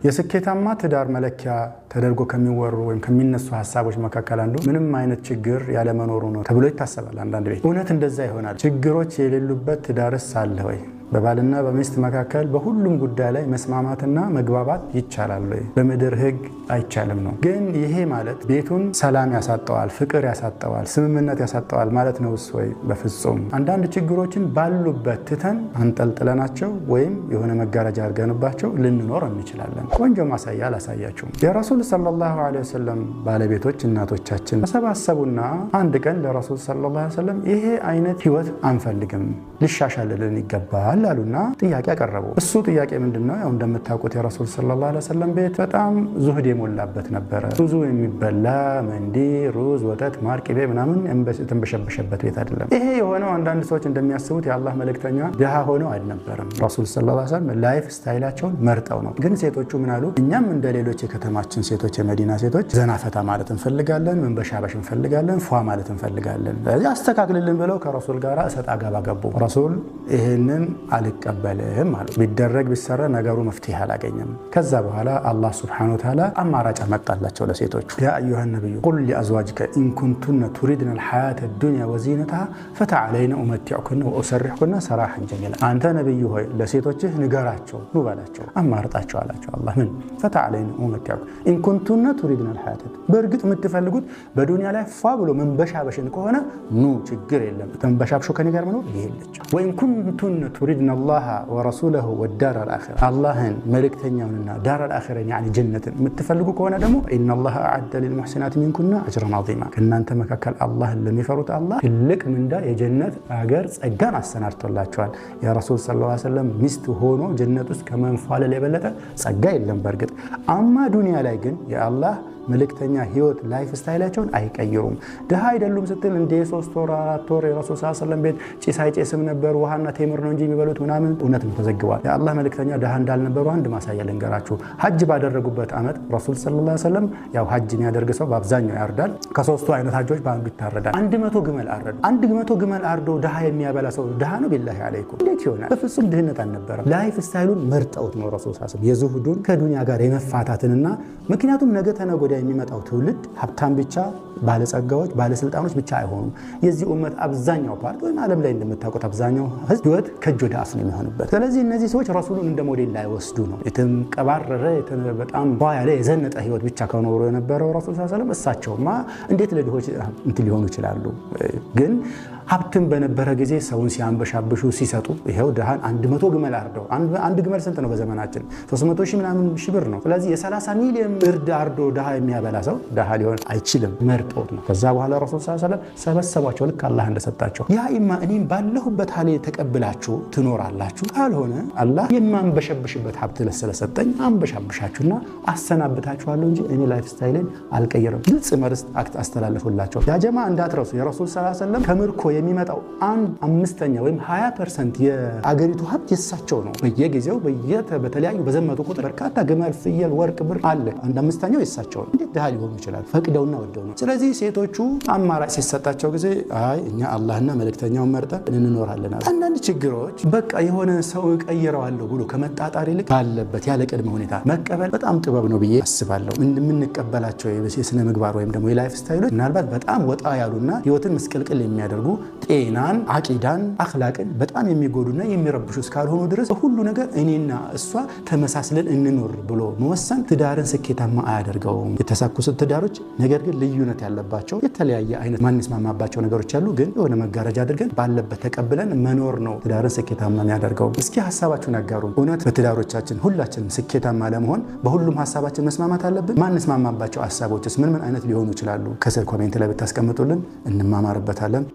የስኬታማ ትዳር መለኪያ ተደርጎ ከሚወሩ ወይም ከሚነሱ ሐሳቦች መካከል አንዱ ምንም አይነት ችግር ያለ መኖሩ ነው ተብሎ ይታሰባል። አንዳንድ ቤት እውነት እንደዛ ይሆናል? ችግሮች የሌሉበት ትዳርስ አለ ወይ? በባልና በሚስት መካከል በሁሉም ጉዳይ ላይ መስማማትና መግባባት ይቻላል ወይ? በምድር ሕግ አይቻልም ነው። ግን ይሄ ማለት ቤቱን ሰላም ያሳጠዋል፣ ፍቅር ያሳጠዋል፣ ስምምነት ያሳጠዋል ማለት ነው ወይ? በፍጹም። አንዳንድ ችግሮችን ባሉበት ትተን አንጠልጥለናቸው ወይም የሆነ መጋረጃ አድርገንባቸው ልንኖር እንችላለን። ቆንጆ ማሳያ አላሳያችሁም? የረሱል ሰለላሁ ዐለይሂ ወሰለም ባለቤቶች እናቶቻችን ተሰባሰቡና አንድ ቀን ለረሱል ሰለላሁ ዐለይሂ ወሰለም ይሄ አይነት ህይወት አንፈልግም፣ ሊሻሻልልን ይገባል አሉና ጥያቄ አቀረቡ። እሱ ጥያቄ ምንድነው? ያው እንደምታውቁት የረሱል ሰለላሁ ዐለይሂ ወሰለም ቤት በጣም ዙህድ የሞላበት ነበረ። ብዙ የሚበላ መንዲ፣ ሩዝ፣ ወተት፣ ማር፣ ቅቤ ምናምን የተንበሸበሸበት ቤት አይደለም። ይሄ የሆነው አንዳንድ ሰዎች እንደሚያስቡት የአላህ መልእክተኛ ድሃ ሆነው አይነበርም። ረሱል ሰለላሁ ዐለይሂ ወሰለም ላይፍ ስታይላቸውን መርጠው ነው። ግን ሴቶቹ ምን አሉ? እኛም እንደ ሌሎች የከተማችን ሴቶች፣ የመዲና ሴቶች ዘናፈታ ማለት እንፈልጋለን፣ መንበሻበሽ እንፈልጋለን፣ ፏ ማለት እንፈልጋለን፣ ስለዚህ አስተካክልልን ብለው ከረሱል ጋር እሰጥ አገባ ገቡ። ረሱል ይሄንን አልቀበልም አሉ። ቢደረግ ቢሰራ ነገሩ መፍትሄ አላገኘም። ከዛ በኋላ አላህ ሱብሓነሁ ወተዓላ አማራጭ መጣላቸው ለሴቶቹ። ያ አዩሃ ነብዩ ቁል ሊአዝዋጅከ ኢን ኩንቱነ ቱሪድነ አልሐያተ ዱንያ ወዚነተሃ ፈተዐለይነ ኡመቲዕኩነ ወኡሰሪሕኩነ ሰራሐን ጀሚላ። አንተ ነብዩ ሆይ ለሴቶችህ ንገራቸው፣ ኑ በላቸው፣ አማርጣቸው አላቸው። አላህ ምን ፈተዐለይነ ኡመቲዕኩነ ኢን ኩንቱነ ቱሪድነ አልሐያተ፣ በእርግጥ የምትፈልጉት በዱንያ ላይ ፏ ብሎ መንበሻበሽን ከሆነ ኑ ችግር የለም፣ ተንበሻብሾ ከኔ ጋር መኖር ይሄለች። ወኢን ኩንቱነ ቱሪድነ አላህ ወረሱለሁ ወዳር አልአኺራ፣ አላህን መልእክተኛውንና ዳር አልአኺራን ያኒ ጀነትን የምትፈልጉ ከሆነ ደግሞ ኢነላህ አዐደ ሊልሙሕሲናት ሚንኩና አጅረን ዐዚማ፣ ከእናንተ መካከል አላህን ለሚፈሩት አላህ ትልቅ ምንዳ የጀነት አገር ጸጋን አሰናድቶላቸዋል። የረሱል ሰለላሁ ዐለይሂ ወሰለም ሚስት ሆኖ ጀነት ውስጥ ከመንፏለል የበለጠ ጸጋ የለም። በእርግጥ አማ ዱንያ ላይ ግን የአላህ መልእክተኛ ህይወት ላይፍ ስታይላቸውን አይቀይሩም። ድሃ አይደሉም ስትል እንደ 3 ወር 4 ወር የረሱል ሰለላሁ ዐለይሂ ወሰለም ቤት ጭስ አይጨስም ነበር፣ ውሃና ቴምር ነው እንጂ የሚበሉት ምናምን፣ እውነት ነው ተዘግቧል። የአላህ መልእክተኛ ድሃ እንዳልነበሩ አንድ ማሳያ ልንገራችሁ። ሐጅ ባደረጉበት ዓመት ረሱል ሰለላሁ ዐለይሂ ወሰለም ያው ሐጅ የሚያደርግ ሰው በአብዛኛው ያርዳል። ከ3ቱ አይነት ሐጆች በአንዱ ይታረዳል። 100 ግመል አረዱ። 100 ግመል አርዶ ድሃ የሚያበላ ሰው ድሃ ነው? ቢላሂ አለይኩም እንዴት ይሆናል? በፍጹም ድህነት አልነበረም። ላይፍ ስታይሉን መርጠውት ነው ረሱል ሰለላሁ ዐለይሂ ወሰለም የዙሁዱን ከዱንያ ጋር የመፋታትንና ምክንያቱም ነገ ተነጎዳ የሚመጣው ትውልድ ሀብታም ብቻ ባለጸጋዎች ባለስልጣኖች ብቻ አይሆኑም። የዚህ ኡመት አብዛኛው ፓርት ወይም ዓለም ላይ እንደምታውቁት አብዛኛው ህዝብ ህይወት ከእጅ ወደ አፍ ነው የሚሆንበት። ስለዚህ እነዚህ ሰዎች ረሱሉን እንደ ሞዴል ላይ ወስዱ ነው። የተንቀባረረ በጣም ያለ የዘነጠ ህይወት ብቻ ከኖሩ የነበረው ረሱል ሰለላሁ ዐለይሂ ወሰለም እሳቸውማ እንዴት ለድሆች እንትን ሊሆኑ ይችላሉ? ግን ሀብትም በነበረ ጊዜ ሰውን ሲያንበሻብሹ ሲሰጡ ይሄው ድሃን 100 ግመል አርደው፣ አንድ ግመል ስንት ነው በዘመናችን? 300 ሺህ ምናምን ሺህ ብር ነው። ስለዚህ የ30 ሚሊዮን እርድ አርዶ ድሃ የሚያበላ ሰው ድሃ ሊሆን አይችልም። መርጦት ነው። ከዛ በኋላ ረሱል ሰለላሁ ዐለይሂ ወሰለም ሰበሰቧቸው ልክ አላህ እንደሰጣቸው። ያ ኢማ እኔም ባለሁበት ሐሌ ተቀብላችሁ ትኖራላችሁ፣ ካልሆነ አላህ የማንበሸብሽበት ሀብት ስለሰጠኝ አንበሻብሻችሁና አሰናብታችኋለሁ እንጂ እኔ ላይፍ ስታይልን አልቀየረም። ግልጽ መልስ አስተላለፉላቸው። ያ ጀማ እንዳትረሱ የረሱል ሰለላሁ ዐለይሂ ወሰለም ከምርኮ የሚመጣው 1/5 ወይም 20% የአገሪቱ ሀብት የሳቸው ነው። በየጊዜው በተለያዩ በዘመቱ ቁጥር በርካታ ግመል፣ ፍየል፣ ወርቅ፣ ብር አለ። 1/5 የሳቸው ነው። እንዴት ድሃ ሊሆኑ ይችላል? ፈቅደውና ወደው ነው። ስለዚህ ሴቶቹ አማራጭ ሲሰጣቸው ጊዜ አይ እኛ አላህና መልእክተኛውን መርጠን እንኖራለን። አንዳንድ ችግሮች በቃ የሆነ ሰው ቀይረዋለሁ ብሎ ከመጣጣር ይልቅ ባለበት ያለ ቅድመ ሁኔታ መቀበል በጣም ጥበብ ነው ብዬ አስባለሁ። የምንቀበላቸው የስነ ምግባር ወይም ደግሞ የላይፍ ስታይሎች ምናልባት በጣም ወጣ ያሉና ህይወትን መስቀልቅል የሚያደርጉ ጤናን፣ አቂዳን፣ አኽላቅን በጣም የሚጎዱና የሚረብሹ እስካልሆኑ ድረስ ሁሉ ነገር እኔና እሷ ተመሳስለን እንኖር ብሎ መወሰን ትዳርን ስኬታማ አያደርገውም። የተሳኩ ትዳሮች ነገር ግን ልዩነት ያለባቸው የተለያየ አይነት ማንስማማባቸው ነገሮች አሉ። ግን የሆነ መጋረጃ አድርገን ባለበት ተቀብለን መኖር ነው ትዳርን ስኬታማ የሚያደርገው። እስኪ ሀሳባችሁን አጋሩ። እውነት በትዳሮቻችን ሁላችንም ስኬታማ ለመሆን በሁሉም ሀሳባችን መስማማት አለብን? ማንስማማባቸው ሀሳቦችስ ምን አይነት ሊሆኑ ይችላሉ? ከስር ኮሜንት ላይ ብታስቀምጡልን እንማማርበታለን።